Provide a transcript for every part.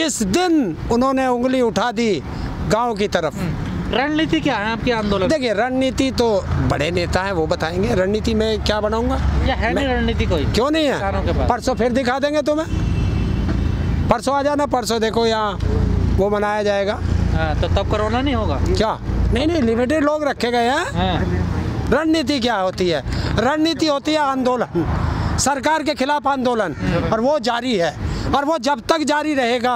जिस दिन उन्होंने उंगली उठा दी गांव की तरफ। रणनीति क्या है आपके आंदोलन? देखिए रणनीति तो बड़े नेता हैं, वो बताएंगे। रणनीति में क्या बनाऊंगा? या है नहीं रणनीति कोई? क्यों नहीं है? परसों फिर दिखा देंगे तुम्हें। परसों आ जाना, परसों देखो यहाँ वो मनाया जाएगा। तो तब कोरोना नहीं होगा क्या? नहीं, लिमिटेड लोग रखे गए हैं। रणनीति क्या होती है? रणनीति होती है आंदोलन, सरकार के खिलाफ आंदोलन, और वो जारी है। और वो जब तक जारी रहेगा,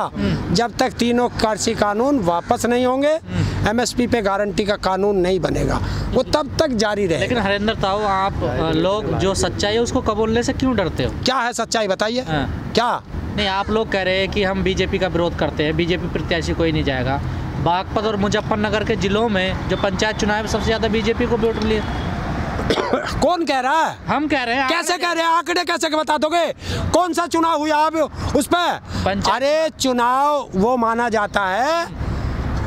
जब तक तीनों कृषि कानून वापस नहीं होंगे, एमएसपी पे गारंटी का कानून नहीं बनेगा, वो तब तक जारी रहेगा। लेकिन हरेंद्र ताऊ, आप लोग जो सच्चाई है उसको कबूलने से क्यों डरते हो? क्या है सच्चाई बताइए? क्या नहीं, आप लोग कह रहे हैं कि हम बीजेपी का विरोध करते हैं, बीजेपी प्रत्याशी कोई नहीं जाएगा। बागपत और मुजफ्फरनगर के जिलों में जो पंचायत चुनाव में सबसे ज्यादा बीजेपी को वोट मिले। कौन कह रहा है? हम कह रहे हैं। कैसे कह रहे हैं? आंकड़े कैसे बता दोगे? कौन सा चुनाव हुआ आप उस पर? अरे चुनाव वो माना जाता है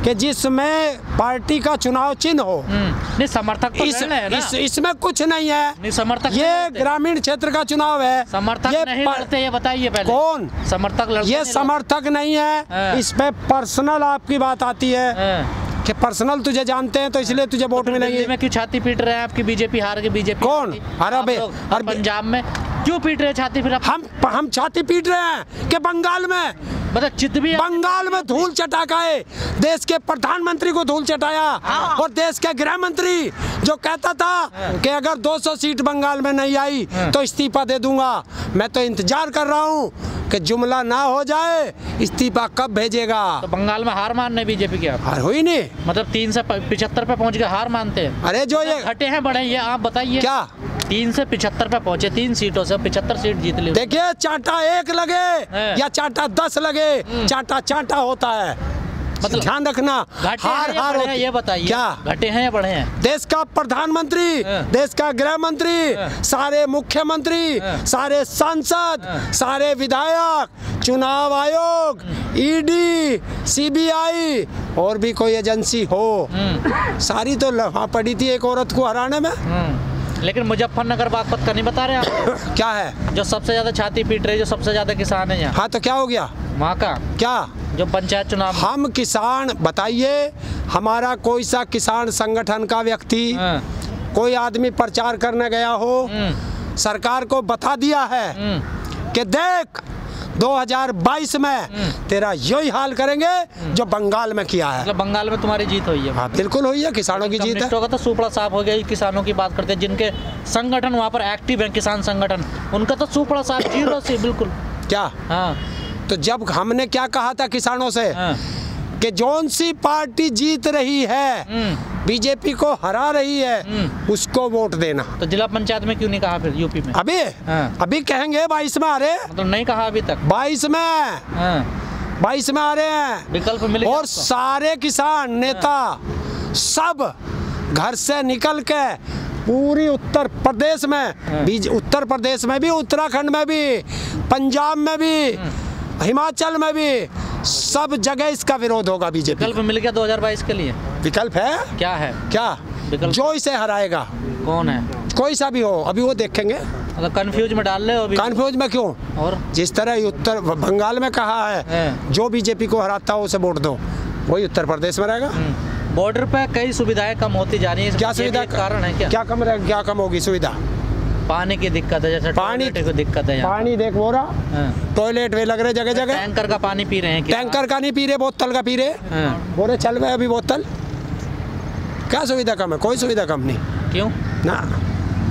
कि जिसमें पार्टी का चुनाव चिन्ह हो। नहीं, समर्थक तो है ना? इसमें कुछ नहीं है। नहीं, समर्थक ये ग्रामीण क्षेत्र का चुनाव है। समर्थक नहीं लड़ते, ये बताइए पहले। कौन समर्थक लड़ते? ये समर्थक नहीं है। इस पे पर्सनल आपकी बात आती है कि पर्सनल तुझे जानते हैं तो इसलिए तुझे वोट मिलेंगे। में क्यों छाती पीट रहे हैं आपकी? बीजेपी हार गई। बीजेपी कौन? अरे पंजाब में क्यों पीट रहे हैं छाती? फिर हम छाती पीट रहे हैं कि बंगाल में, मतलब चित भी बंगाल में धूल चटा गए, देश के प्रधानमंत्री को धूल चटाया। और देश के गृह मंत्री जो कहता था कि अगर 200 सीट बंगाल में नहीं आई तो इस्तीफा दे दूंगा। मैं तो इंतजार कर रहा हूँ कि जुमला ना हो जाए, इस्तीफा कब भेजेगा। तो बंगाल में हार मानने बीजेपी की हार हुई नहीं, मतलब 3 से 75 पे पहुंच के हार मानते हैं। अरे जो ये घटे हैं बढ़े, ये आप बताइए। क्या 3 से 75 पे पहुंचे, 3 सीटों से 75 सीट जीत ली। देखिए चाटा 1 लगे या चाटा 10 लगे, चाटा चाटा होता है। मतलब ध्यान रखना, हार होती है। ये बताइए, क्या घटे हैं या बढ़े हैं? देश का प्रधानमंत्री, देश का गृह मंत्री, सारे मुख्यमंत्री, सारे सांसद, सारे विधायक, चुनाव आयोग, ईडी, सीबीआई और भी कोई एजेंसी हो, सारी तो वहाँ पड़ी थी एक औरत को हराने में। लेकिन मुजफ्फरनगर बागपत का नहीं बता रहे आप? क्या है? जो सबसे ज्यादा छाती पीट रही है, जो सबसे ज्यादा किसान है यहाँ। हाँ तो क्या हो गया वहाँ का? क्या जो पंचायत चुनाव? हम किसान, बताइए हमारा कोई सा किसान संगठन का व्यक्ति, कोई आदमी प्रचार करने गया हो, सरकार को बता दिया है कि देख 2022 में तेरा यही हाल करेंगे जो बंगाल में किया है। मतलब बंगाल में तुम्हारी जीत हुई है? हाँ बिल्कुल हुई है, किसानों की जीत है। तो सुपड़ा साफ हो गया। किसानों की बात करते हैं, जिनके संगठन वहाँ पर एक्टिव है, किसान संगठन, उनका तो सुपड़ा साफ 0 से बिल्कुल। क्या? हाँ, तो जब हमने क्या कहा था किसानों से कि जौन सी पार्टी जीत रही है, बीजेपी को हरा रही है, उसको वोट देना। तो जिला पंचायत में क्यों नहीं कहा फिर यूपी में? अभी कहेंगे 22 में आ रहे। मतलब नहीं कहा अभी तक? 22 में आ रहे हैं। विकल्प मिले और सारे किसान नेता सब घर से निकल के पूरी उत्तर प्रदेश में, उत्तर प्रदेश में भी, उत्तराखंड में भी, पंजाब में भी, हिमाचल में भी, सब जगह इसका विरोध होगा बीजेपी। विकल्प मिल गया 2022 के लिए? विकल्प है? क्या है? क्या विकल्प? जो इसे हराएगा। कौन है? कोई सा भी हो, अभी वो देखेंगे। मतलब कंफ्यूज में डाल ले हो? कंफ्यूज में क्यों? और जिस तरह उत्तर बंगाल में कहा है जो बीजेपी को हराता हो उसे वोट दो, वही उत्तर प्रदेश में रहेगा। बॉर्डर पे कई सुविधाएं कम होती जा रही है। क्या सुविधा कारण है? क्या कम रहेगा? क्या कम होगी सुविधा? पानी की दिक्कत है, जैसे पानी की दिक्कत है। पानी देख वो रहा, टॉयलेट वे लग रहे जगह जगह। टैंकर का पानी पी रहे हैं? टैंकर का नहीं पी रहे, बोतल का पी रहे। बोले चल रहे अभी बोतल। क्या सुविधा कम है? कोई सुविधा कम नहीं। क्यों ना?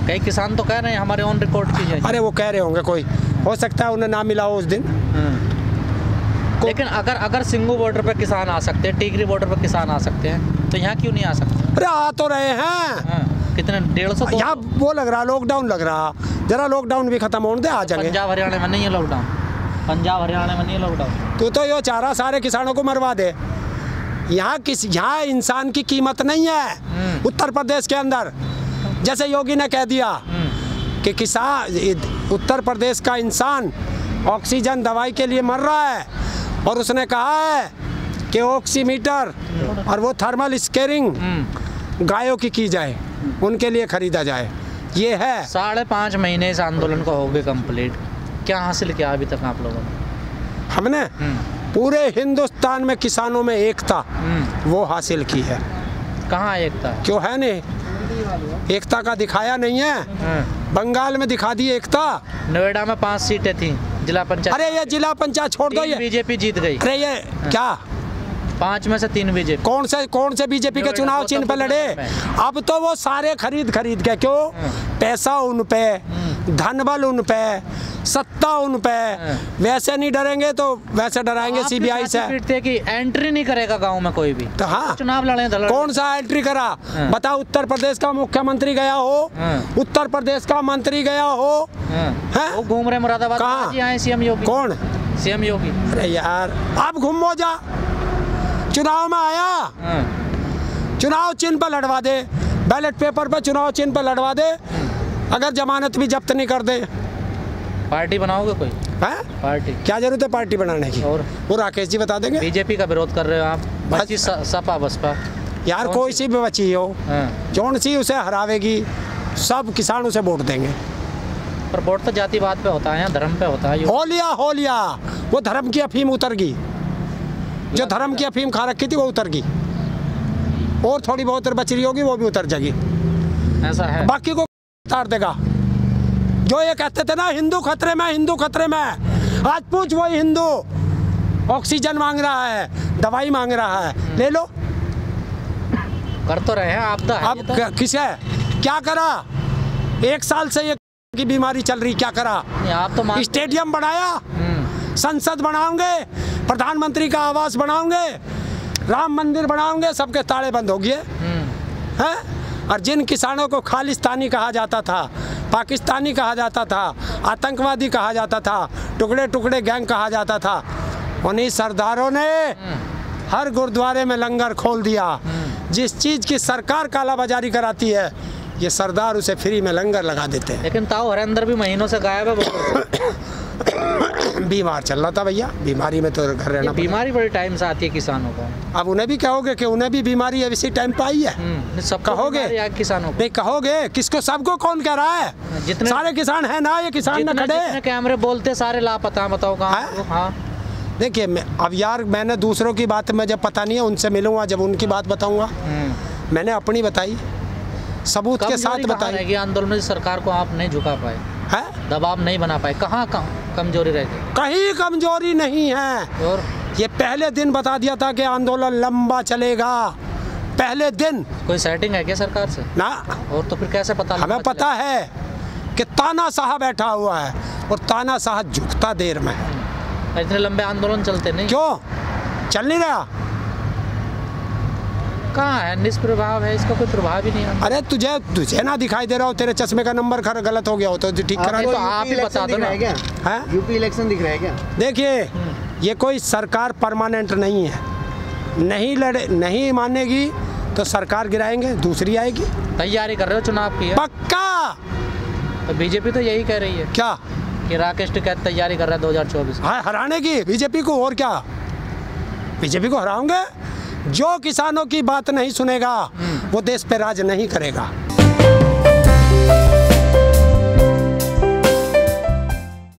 कई किसान तो कह रहे हैं हमारे ऑन रिकॉर्ड की है। अरे वो कह रहे होंगे, कोई हो सकता है उन्हें ना मिला हो उस दिन। लेकिन अगर सिंगू बॉर्डर पर किसान आ सकते हैं, टिकरी बॉर्डर पर किसान आ सकते हैं, तो यहाँ क्यों नहीं आ सकते? अरे आ तो रहे हैं। कितने? 150? यहाँ वो लग रहा लॉकडाउन लग रहा, जरा लॉकडाउन भी खत्म होने दे, आ जाएंगे। पंजाब हरियाणा में नहीं है लॉकडाउन? पंजाब हरियाणा में नहीं है लॉकडाउन? तो ये चाह रहा सारे किसानों को मरवा दे। यहाँ इंसान की कीमत नहीं है उत्तर प्रदेश के अंदर। जैसे योगी ने कह दिया कि किसान, उत्तर प्रदेश का इंसान ऑक्सीजन दवाई के लिए मर रहा है, और उसने कहा है कि ऑक्सीमीटर और वो थर्मल स्कैनिंग गायों की जाए, उनके लिए खरीदा जाए। ये है 5.5 महीने इस आंदोलन को हो गए कंप्लीट। क्या हासिल किया अभी तक आप लोगों ने? हमने पूरे हिंदुस्तान में किसानों में एकता वो हासिल की है। कहाँ एकता? क्यों है नहीं? एकता का दिखाया नहीं है। बंगाल में दिखा दी एकता। नोएडा में 5 सीटें थी जिला पंचायत। अरे ये जिला पंचायत छोड़ दो, ये बीजेपी जीत गई। अरे ये क्या 5 में से 3 बीजेपी। कौन से बीजेपी के चुनाव चिन्ह पे लड़े? अब तो वो सारे खरीद के, क्यों? पैसा उन पे, धनबल उन पे, सत्ता उन पे। वैसे नहीं डरेंगे तो वैसे डराएंगे सीबीआई से। कि एंट्री नहीं करेगा गांव में कोई भी। तो हाँ, चुनाव लड़े कौन सा एंट्री करा? बताओ, उत्तर प्रदेश का मुख्यमंत्री गया हो, उत्तर प्रदेश का मंत्री गया हो, वो घूम रहे मुरादाबाद। कहाँ? सीएम योगी। कौन? सीएम योगी। अरे यार, आप घूमो जा, चुनाव में आया, चुनाव चिन्ह पर लड़वा दे, बैलेट पेपर पर चुनाव चिन्ह पर लड़वा दे, अगर जमानत भी जब्त नहीं कर दे। पार्टी बनाओगे कोई? है? पार्टी क्या जरूरत है पार्टी बनाने की? और वो राकेश जी बता देंगे। बीजेपी का विरोध कर रहे हो आप, बची सपा बसपा। यार कोई सी भी बची हो, जौन सी उसे हरावेगी, सब किसान उसे वोट देंगे। पर वोट तो जातिवाद पे होता है, धर्म पे होता है। हो लिया, वो धर्म की अफीम उतर गई, जो धर्म की अफीम खा रखी थी वो उतर गई, और थोड़ी बहुत बच रही होगी वो भी उतर जाएगी। ऐसा है, बाकी को उतार देगा। जो ये कहते थे ना हिंदू खतरे में, हिंदू खतरे में, आज पूछ वही हिंदू ऑक्सीजन मांग रहा है, दवाई मांग रहा है, ले लो। कर तो रहे हैं आपदा है। अब किसे क्या करा? 1 साल से ये की बीमारी चल रही, क्या करा? आप तो स्टेडियम बनाया, संसद बनाओगे, प्रधानमंत्री का आवास बनाओगे, राम मंदिर बनाओगे, सबके ताले बंद हो गए हैं। और जिन किसानों को खालिस्तानी कहा जाता था, पाकिस्तानी कहा जाता था, आतंकवादी कहा जाता था, टुकड़े टुकड़े गैंग कहा जाता था, उन्हीं सरदारों ने हर गुरुद्वारे में लंगर खोल दिया। जिस चीज़ की सरकार कालाबाजारी कराती है, ये सरदार उसे फ्री में लंगर लगा देते हैं। लेकिन ताऊ हरेंद्र भी महीनों से गायब है। बीमार चल रहा था भैया, बीमारी में तो घर रहना। बीमारी बड़ी टाइम से आती है किसानों को। अब उन्हें भी कहोगे कि उन्हें भी बीमारी है, इसी टाइम पे आई है? सब कहोगे किसानों को? नहीं कहोगे, किसको? सबको कौन कह रहा है? जितने सारे किसान है ना, ये किसान में खड़े कैमरे बोलते सारे लापता। बताओ कहाँ? हाँ देखिए, अब यार मैंने दूसरों की बात में जब पता नहीं है, उनसे मिलूंगा जब उनकी बात बताऊंगा। मैंने अपनी बताई, सबूत के साथ बताई। आंदोलन में सरकार को आप नहीं झुका पाए है, दबाव नहीं बना पाए, कहाँ कमजोरी रह गई? कहीं कमजोरी नहीं है। और ये पहले दिन बता दिया था कि आंदोलन लंबा चलेगा, पहले दिन। कोई सेटिंग है क्या सरकार से? ना। और तो फिर कैसे पता? हमें पता है कि तानाशाह बैठा हुआ है, और तानाशाह झुकता देर में। इतने लंबे आंदोलन चलते नहीं? क्यों चल नहीं रहा? कहाँ है? निष्प्रभाव है, इसका कोई प्रभाव ही नहीं है। अरे तुझे ना दिखाई दे रहा हो, तेरे चश्मे का नंबर गलत हो गया हो तो ठीक करा। तो आप ही बता दो ना। यूपी इलेक्शन दिख रहा है क्या? देखिए, ये कोई सरकार परमानेंट नहीं है, नहीं मानेगी तो सरकार गिराएंगे, दूसरी आएगी। तैयारी कर रहे हो चुनाव की? पक्का। तो बीजेपी तो यही कह रही है। क्या? कि राकेश टिकैत तैयारी कर रहा है 2024। हाँ, हराने की बीजेपी को। और क्या? बीजेपी को हराओगे? जो किसानों की बात नहीं सुनेगा वो देश पे राज नहीं करेगा।